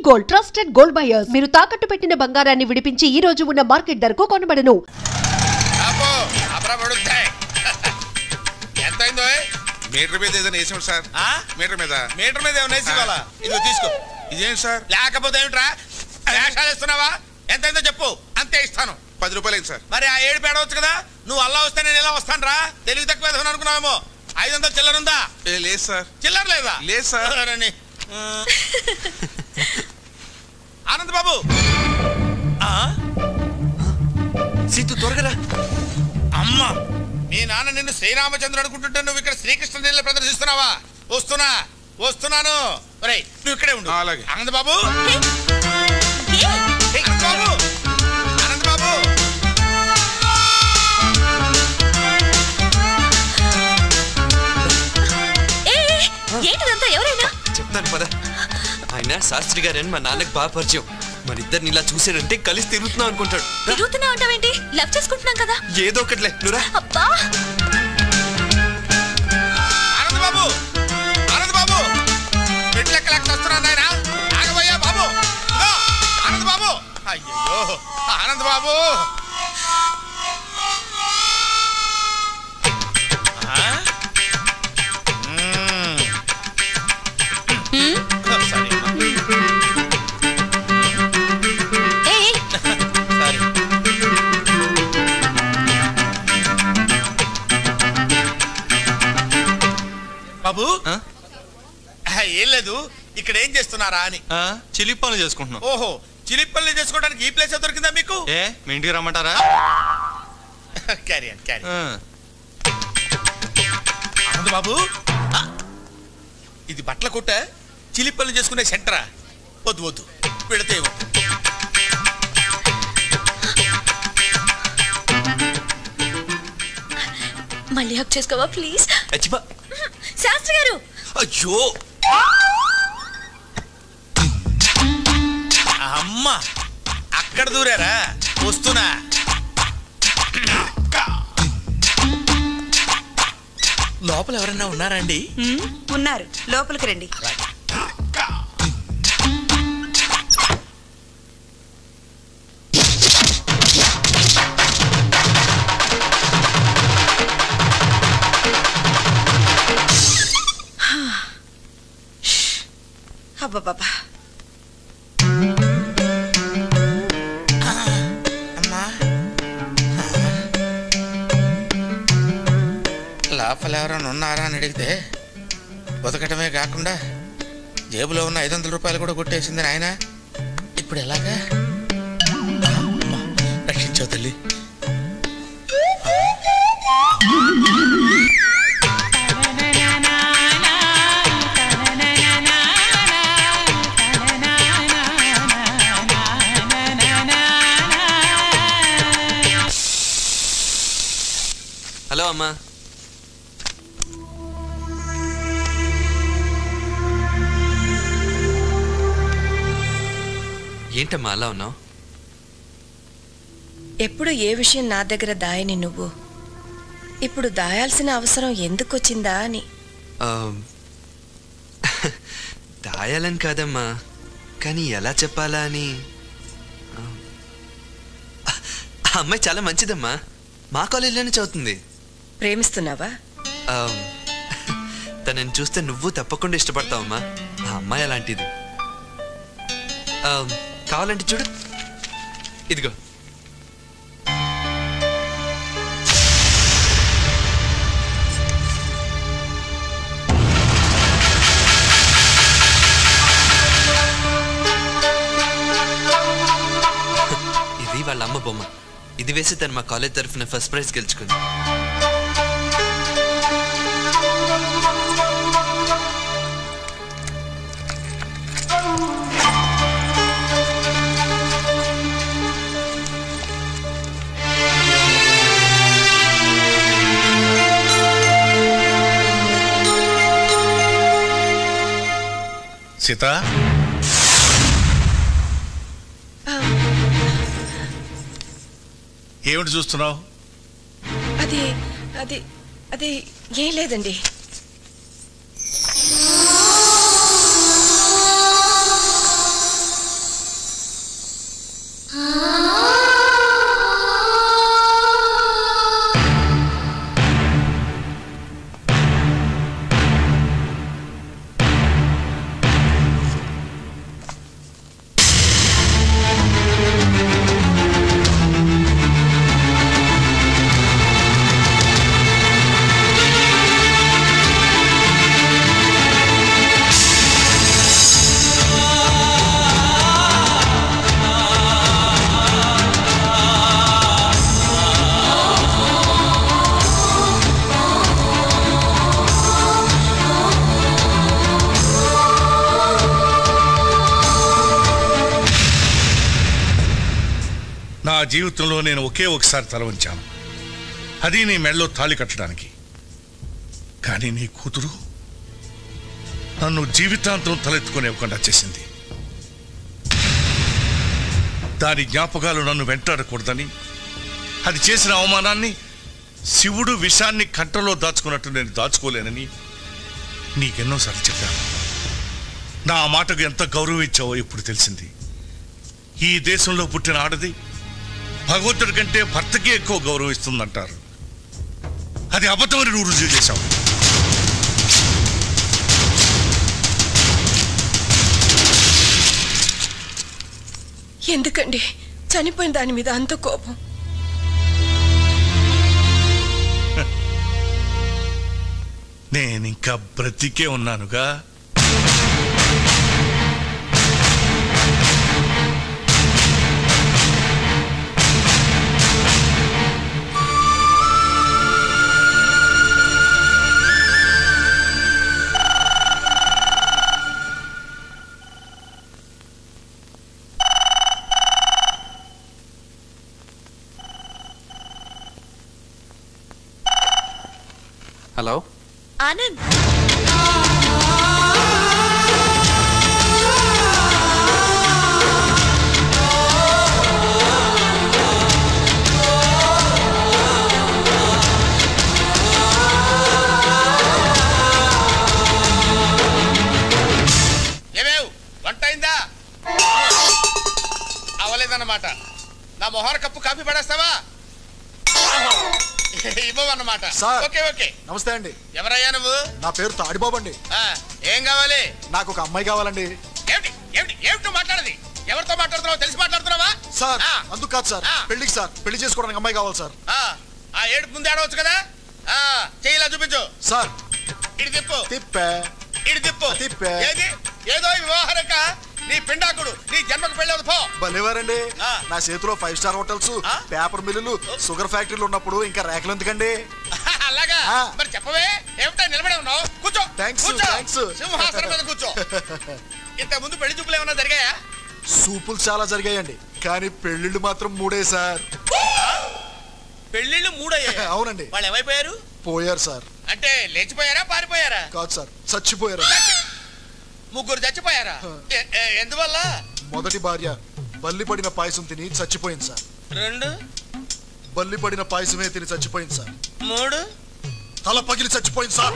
Gold trusted gold buyers. మీరు తాకట్టు పెట్టిన బంగారాన్ని విడిపించి ఈ రోజు ఉన్న మార్కెట్ ధరకు కొనబడను. మీటర్ మీద ఏదైనా వేసాం సార్. మీటర్ మీద ఏమైనా వేసి ఇవ్వాలా? ఇదిగో తీసుకో. ఇదేంటి సార్? లేకపోతే ఏమిట్రా వేషాలు ఇస్తున్నావా? ఎంతైందో చెప్పు, అంతే ఇస్తాను. 10 రూపాయలు సార్. మరి ఆ 7 పేడవచ్చు కదా. నువ్వు అల్లా వస్తే నేను ఎలా వస్తాను రా? తెలివి తక్కువ అనుకున్నావేమో. 500 చిల్లర ఉందా? లేదు సార్. చిల్లర లేదా? లేదు సార్. ఆనంద్ బాబు, సీతు త్వరగా. అమ్మా, మీ నాన్న నిన్ను శ్రీరామచంద్రుడు అనుకుంటుంటే నువ్వు ఇక్కడ శ్రీకృష్ణ లీల ప్రదర్శిస్తున్నావా? వస్తున్నాను. నువ్వు ఇక్కడే ఉండు. అలాగే. ఆనంద్ బాబు, ఆనంద్ బాబు, ఏంటిదంతా? ఎవరైనా చెప్తాను పద. ఆయన శాస్త్రి గారని మా నాన్నకు బాగా పరిచయం. మరిద్దరిని ఇలా చూసాడంటే కలిసి తిరుగుతున్నావు అనుకుంటాడు. తిరుగుతున్నావు అంటావేంటి? లవ్ చేసుకుంటున్నాం కదా. ఏదో ఒకట్లే నువ్వురా. అబ్బా, ఆనంద్ బాబు, మెట్లెక్కలేక వస్తున్నాను ఆయన. ఆగబోయా బాబు. ఆనంద్ బాబు, అయ్యో ఆనంద్ బాబు. బాబు, ఏం లేదు, ఇక్కడ ఏం చేస్తున్నారా అని. చిలిపి పనులు చేసుకుంటున్నాం. ఓహో, చిలిపి పనులు చేసుకోవడానికి ఈ ప్లేస్ దొరికిందా మీకు? మీ ఇంటికి రమ్మంటారా? క్యారీ ఆనంద్ బాబు, ఇది బట్టల కొట్ట, చిలిపి పనులు చేసుకునే సెంటరా? వద్దు పెడితే మళ్ళీ హక్ చేసుకోవా ప్లీజ్? అచ్చిపా శాస్త్రి గారు. అయ్యో అమ్మా, అక్కడ దూరారా? వస్తున్నా. లోపల ఎవరన్నా ఉన్నారా అండి? ఉన్నారు, లోపలికి రండి. అబ్బా, లోపల ఎవరైనా ఉన్నారా అని అడిగితే బతకటమే కాకుండా జేబులో ఉన్న 500 రూపాయలు కూడా కొట్టేసింది నాయన. ఇప్పుడు ఎలాగా? రక్షించావు తల్లి. హలో అమ్మా. ఏంటమ్మా అలా ఉన్నావు? ఎప్పుడు ఏ విషయం నా దగ్గర దాయని నువ్వు ఇప్పుడు దాయాల్సిన అవసరం ఎందుకు వచ్చిందా అని. దాయాలని కాదమ్మా, కానీ ఎలా చెప్పాలా అని. ఆ అమ్మాయి చాలా మంచిదమ్మా, మా కాలేజీలోనే చదువుతుంది. ప్రేమిస్తున్నావా? తనని చూస్తే నువ్వు తప్పకుండా ఇష్టపడతావమ్మా. ఆ అమ్మాయి అలాంటిది. కావాలంటే చూడు, ఇదిగో. ఇది వాళ్ళ అమ్మ బొమ్మ. ఇది వేసి తను మా కాలేజ్ తరఫున ఫస్ట్ ప్రైజ్ గెలుచుకుంది. సీత, ఏమిటి చూస్తున్నావు? అది ఏం లేదండి. జీవితంలో నేను ఒకసారి తల వంచాను, అది నీ మెడలో తాళి కట్టడానికి. కానీ నీ కూతురు నన్ను జీవితాంతం తలెత్తుకునేవ్వకుండా చేసింది. దాని జ్ఞాపకాలు నన్ను వెంటాడకూడదని, అది చేసిన అవమానాన్ని శివుడు విషాన్ని కంటలో దాచుకున్నట్టు నేను దాచుకోలేనని నీకెన్నోసార్లు చెప్పాను. నా మాటకు ఎంత గౌరవం ఇచ్చావో ఇప్పుడు తెలిసింది. ఈ దేశంలో పుట్టిన ఆడది భగవంతుడి కంటే భర్తకే ఎక్కువ గౌరవం ఇస్తుందంటారు. అది అబద్ధమని నువ్వు రుజువు చేశావు. ఎందుకండి చనిపోయిన దాని మీద అంత కోపం? నేనింకా బ్రతికే ఉన్నానుగా. హలో ఆనంద్, ఏమేవ్ వంట అయిందా? అవలేదన్నమాట. నా మొహర కప్పు కాఫీ పడేస్తావా? ఇవ్వన్నమాట. Okay okay. నమస్తే అండి. ఎవరయ్యా నువ్వు? నా పేరు తాడిబాబు అండి. ఏం కావాలి? నాకు ఒక అమ్మాయి కావాలండి. ఏమిటి ఏమిటి ఏమిటి మాట్లాడది? ఎవరితో మాట్లాడుతున్నావు? తెలిసి మాట్లాడుతున్నావా? సార్ అందుకు కాదు సార్, పెళ్లికి సార్, పెళ్లి చేసుకోవడానికి అమ్మాయి కావాలి సార్. ఆ ఏడుపు ముందు ఆడవచ్చు కదా. చెయ్యిలా చూపించు సార్. ఇటు తిప్పు. తిప్పే. ఇటు తిప్పు. తిప్పే. ఏది ఏదో వివాహరక నీ పిండాకుడు నీ జన్మకు పెళ్ళవదు పో. భలేవారండి. నా చేతిలో 5 స్టార్ హోటల్స్, పేపర్ మిల్లులు, షుగర్ ఫ్యాక్టరీలు ఉన్నప్పుడు ఇంకా రేఖలు ఎందుకండి? అలాగా మరి చెప్పవే. ఏమిటా నిలబడి ఉన్నావు? కూర్చో. థ్యాంక్స్. సింహాసనం మీద కూర్చో. ఇంత ముందు పెళ్లి చూపులు ఏమన్నా జరిగాయా? సూపులు చాలా జరిగాయండి, కానీ పెళ్లిళ్ళు మాత్రం 3 సార్. పెళ్లిళ్ళు 3 అయ్యాయి? అవునండి. వాళ్ళు ఏమైపోయారు? పోయారు సార్. అంటే లేచిపోయారా పారిపోయారా? కాదు సార్, చచ్చిపోయారు. 3 చచ్చిపోయారా? ఎందువల్ల? మొదటి భార్య బల్లి పడిన పాయసం తిని చచ్చిపోయింది సార్. 2 బల్లి పడిన పాయసమే తిని చచ్చిపోయింది సార్. 3 తల పగిలి చచ్చిపోయింది సార్.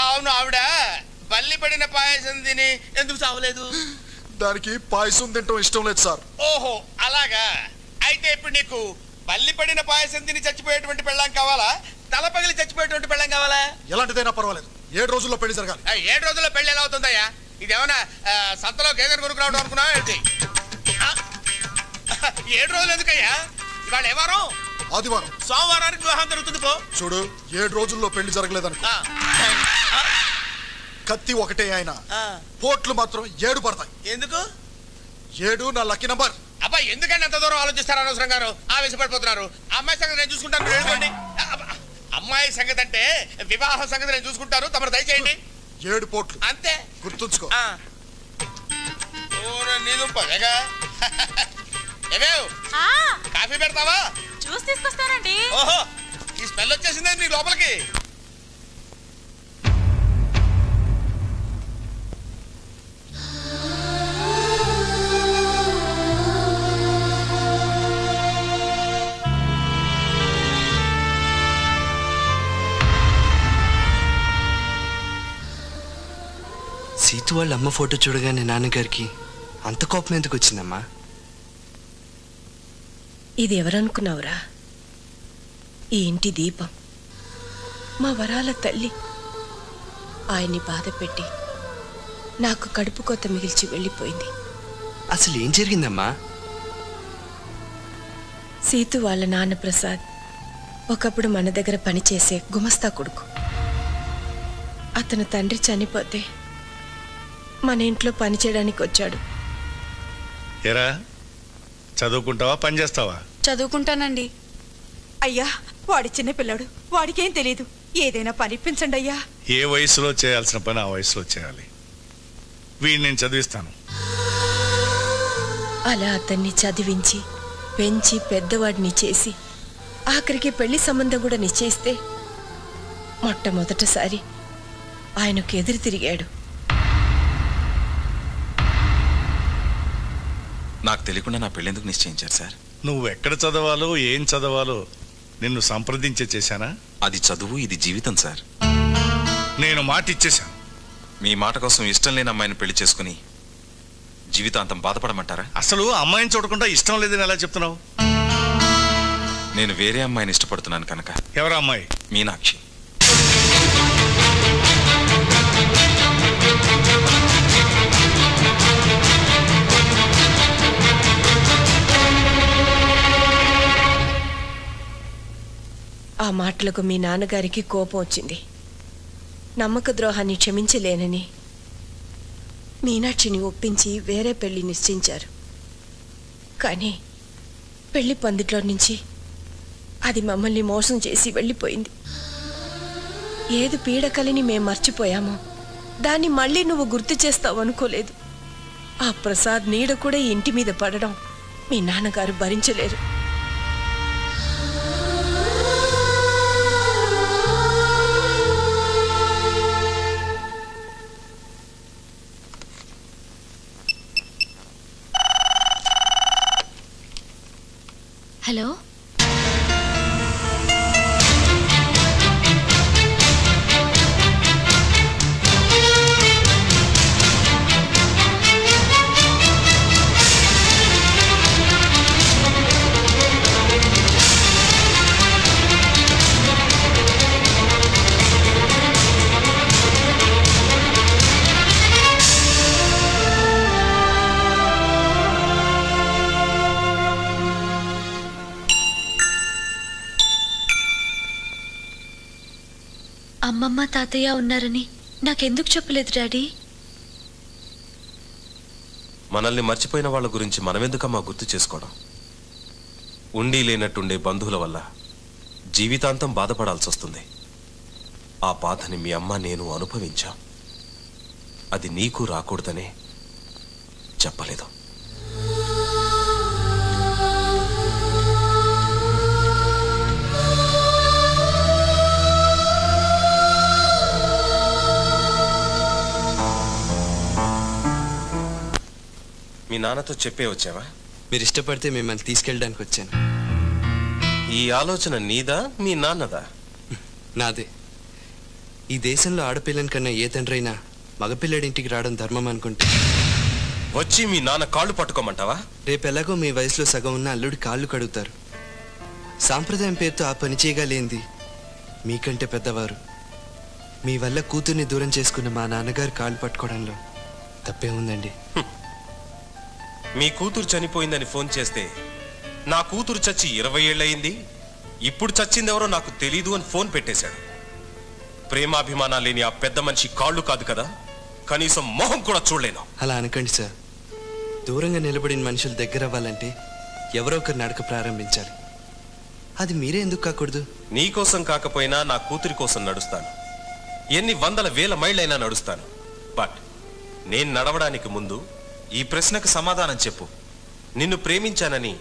అవును, ఆవిడ బల్లి పడిన పాయసం తిని ఎందుకు చావలేదు? దానికి పాయసం తింటం ఇష్టం లేదు సార్. ఓహో అలాగా. అయితే ఇప్పుడు నీకు బల్లి పడిన పాయసం తిని చచ్చిపోయేటువంటి పెళ్ళాం కావాలా, తల పగిలి చచ్చిపోయేటువంటి పెళ్ళాం కావాలా? ఎలాంటిదైనా పర్వాలేదు, 7 రోజుల్లో పెళ్లి జరగాలి. 7 రోజుల్లో పెళ్లి ఎలా అవుతుందయ్యా? ఇదేమన్నా సంతలో గేదెను కొనుక్కు రావడం అనుకున్నావా ఏంటి? 7 రోజులు ఎందుకయ్యా? ఇవాళ ఏ వారం? ఆదివారం. సోమవారానికి వివాహం జరుగుతుంది పో. చూడు, 7 రోజుల్లో పెళ్లి జరగలేదనుకో, కత్తి ఒకటే ఆయన, పోట్లు మాత్రం 7 పడతాయి. ఎందుకు? 7 నా లక్కీ నంబర్. అబ్బా ఎందుకంటే అంత దూరం ఆలోచిస్తారు? అనవసరం గారు ఆవేశపడిపోతున్నారు. అమ్మాయి సంగతి నేను చూసుకుంటాను, మీరు వెళ్ళిపోండి. అమ్మాయి సంగతి అంటే వివాహం సంగతి నేను చూసుకుంటాను, తమరు దయచేయండి. 7 పోట్లు అంతే, గుర్తుంచుకో. కాఫీ పెడతావా? జ్యూస్ తీసుకొస్తానండి. ఓహో, ఈ స్మెల్ వచ్చేసిందే నీ లోపలికి. సీతు వాళ్ళ అమ్మ ఫోటో చూడగానే నాన్నగారికి అంత కోపం ఎందుకు వచ్చిందమ్మా? ఇది ఎవరనుకున్నావురా? ఈ ఇంటి దీపం, మా వరాల తల్లి. ఆయన్ని బాధ పెట్టి నాకు కడుపు కోత మిగిల్చి వెళ్ళిపోయింది. అసలు ఏం జరిగిందమ్మా? సీతు వాళ్ళ నాన్న ప్రసాద్ ఒకప్పుడు మన దగ్గర పనిచేసే గుమస్తా కొడుకు. అతను తండ్రి చనిపోతే మన ఇంట్లో పని చేయడానికి వచ్చాడు. ఎరా చదువుకుంటావా, పని చేస్తావా? చదువుకుంటానండి. అయ్యా, వాడి చిన్నపిల్లాడు, వాడికేం తెలీదు. ఏదైనా పనిపించండి అయ్యా. ఏ వయసులో చేయాల్సిన పని ఆ వయసులో చేయాలి. వీడిని నేను చదివిస్తాను. అలా అతన్ని చదివించి పెంచి పెద్దవాడిని చేసి ఆఖరికి పెళ్లి సంబంధం కూడా నిశ్చయిస్తే మొట్టమొదటిసారి ఆయనకు ఎదురు తిరిగాడు. నాకు తెలియకుండా నా పెళ్ళెందుకు నిశ్చయించారు సార్? నువ్వు ఎక్కడ చదవాలో ఏం చదవాలో నిన్ను సంప్రదించే చేశానా? అది చదువు, ఇది జీవితం సార్. నేను మాట ఇచ్చేశాను. మీ మాట కోసం ఇష్టం లేని అమ్మాయిని పెళ్లి చేసుకుని జీవితాంతం బాధపడమంటారా? అసలు అమ్మాయిని చూడకుండా ఇష్టం లేదని ఎలా చెప్తున్నావు? నేను వేరే అమ్మాయిని ఇష్టపడుతున్నాను కనుక. ఎవరా అమ్మాయి? మీనాక్షి. ఆ మాటలకు మీ నాన్నగారికి కోపం వచ్చింది. నమ్మక ద్రోహాన్ని క్షమించలేనని మీనాక్షిని ఒప్పించి వేరే పెళ్లి నిశ్చయించారు. కానీ పెళ్లి పందిట్లో నుంచి అది మమ్మల్ని మోసం చేసి వెళ్ళిపోయింది. ఏది పీడకలిని మేం మర్చిపోయామో దాన్ని మళ్ళీ నువ్వు గుర్తు చేస్తావు అనుకోలేదు. ఆ ప్రసాద్ నీడ కూడా ఈ ఇంటి మీద పడడం మీ నాన్నగారు భరించలేరు. హలో, అమ్మమ్మ తాతయ్య ఉన్నారని నాకెందుకు చెప్పలేదు డాడీ? మనల్ని మర్చిపోయిన వాళ్ళ గురించి మనమెందుకమ్మా గుర్తు చేసుకోవడం? ఉండి లేనట్టుండే బంధువుల వల్ల జీవితాంతం బాధపడాల్సి వస్తుంది. ఆ బాధని మీ అమ్మ నేను అనుభవించాం. అది నీకు రాకూడదనే చెప్పలేదు. మీ నాన్నతో చెప్పే వచ్చావా? మీరు ఇష్టపడితే మిమ్మల్ని తీసుకెళ్ళడానికి వచ్చాను. ఈ ఆలోచన నీదా మీ నాన్నదా? నాదే. ఈ దేశంలో ఆడపిల్లని కన్నా ఏ తండ్రైనా మగపిల్లడింటికి రావడం ధర్మం అనుకుంటే వచ్చి మీ నాన్న కాళ్ళు పట్టుకోమంటావా? రేపెలాగో మీ వయసులో సగం ఉన్న అల్లుడి కాళ్ళు కడుగుతారు. సాంప్రదాయం పేరుతో ఆ పని చేయగలేంది మీకంటే పెద్దవారు. మీ వల్ల కూతుర్ని దూరం చేసుకున్న మా నాన్నగారు కాళ్ళు పట్టుకోవడంలో తప్పే ఉందండి. మీ కూతురు చనిపోయిందని ఫోన్ చేస్తే నా కూతురు చచ్చి 20 ఏళ్ళయింది, ఇప్పుడు చచ్చిందెవరో నాకు తెలీదు అని ఫోన్ పెట్టేశాడు. ప్రేమాభిమానాలు లేని ఆ పెద్ద మనిషి కాళ్ళు కాదు కదా, కనీసం మొహం కూడా చూడలేను. అలా అనకండి సార్. దూరంగా నిలబడిన మనుషులు దగ్గర అవ్వాలంటే ఎవరో ఒకరు నడక ప్రారంభించాలి. అది మీరే ఎందుకు కాకూడదు? నీకోసం కాకపోయినా నా కూతురి కోసం నడుస్తాను. ఎన్ని వందల వేల మైళ్ళైనా నడుస్తాను. బట్ నేను నడవడానికి ముందు ఈ ప్రశ్నకు సమాధానం చెప్పు. నిన్ను ప్రేమించానని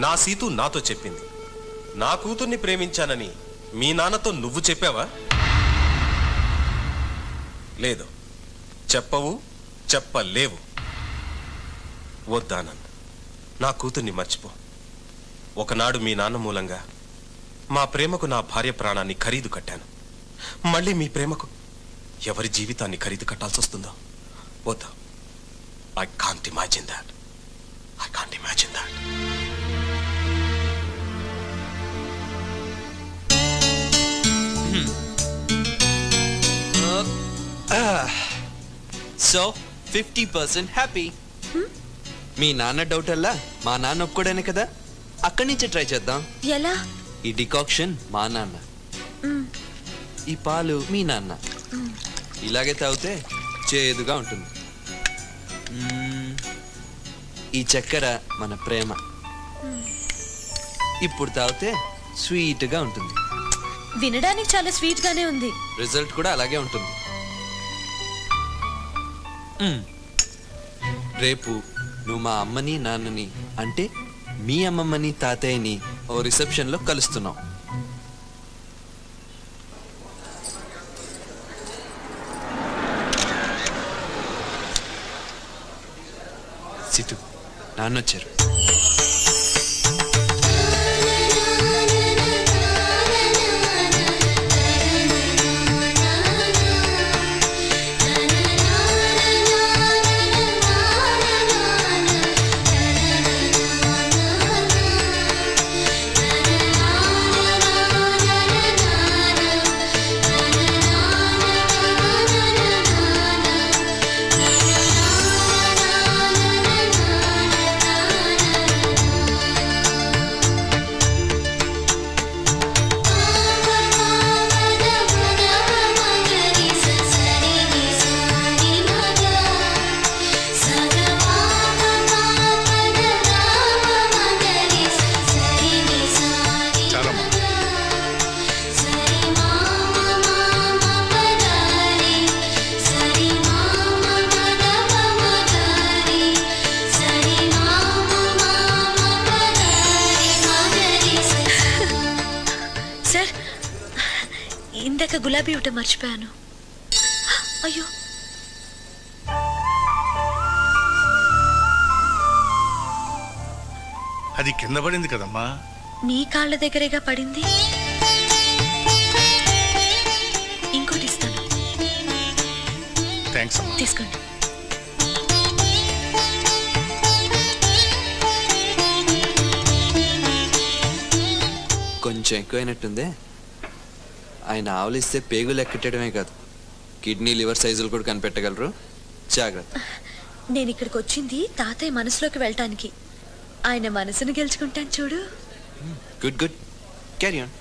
నా సీతు నాతో చెప్పింది. నా కూతుర్ని ప్రేమించానని మీ నాన్నతో నువ్వు చెప్పావా? లేదు, చెప్పవు, చెప్పలేవు. వద్దానంద్, నా కూతుర్ని మర్చిపో. ఒకనాడు మీ నాన్న మూలంగా మా ప్రేమకు నా భార్య ప్రాణాన్ని ఖరీదు కట్టాను. మళ్ళీ మీ ప్రేమకు ఎవరి జీవితాన్ని ఖరీదు కట్టాల్సి వస్తుందో వద్దు. I can't imagine that. I can't imagine that. So 50% happy. మీ నాన్న డౌట్ అల్లా మా నాన్న ఒప్పుకోడానే కదా. అక్కడి నుంచే ట్రై చేద్దాం. ఎలా? ఈ డికాక్షన్ మా నాన్న, ఈ పాలు మీ నాన్న. ఇలాగే తాగితే చేదుగా ఉంటుంది. ఈ చక్కెర మన ప్రేమ. ఇప్పుడు తాగితే స్వీట్గా ఉంటుంది. వినడానికి చాలా స్వీట్ గానే ఉంది. రిజల్ట్ కూడా అలాగే ఉంటుంది. రేపు నువ్వు మా అమ్మని నాన్నని అంటే మీ అమ్మమ్మని తాతయ్యని ఓ రిసెప్షన్లో కలుస్తున్నాం. సిటు నాన్నొచ్చారు. ఇందాక గులాబీ ఇవ్వటం మర్చిపోయాను. అయ్యో, అది కింద పడింది కదమ్మా. నీ కాళ్ళ దగ్గరేగా పడింది. ఇంకోటి ఇస్తాను. థ్యాంక్స్ అమ్మా. తీసుకోండి. కొంచెం ఎక్కువైనట్టుందే. ఆయన ఆవలిస్తే పేగులు ఎక్కటమే కాదు, కిడ్నీ లివర్ సైజులు కూడా కనిపెట్టగలరు. జాగ్రత్త. నేను ఇక్కడికి వచ్చింది తాతయ్య మనసులోకి వెళ్ళటానికి. ఆయన మనసును గెలుచుకుంటాను చూడు. Good good, carry on.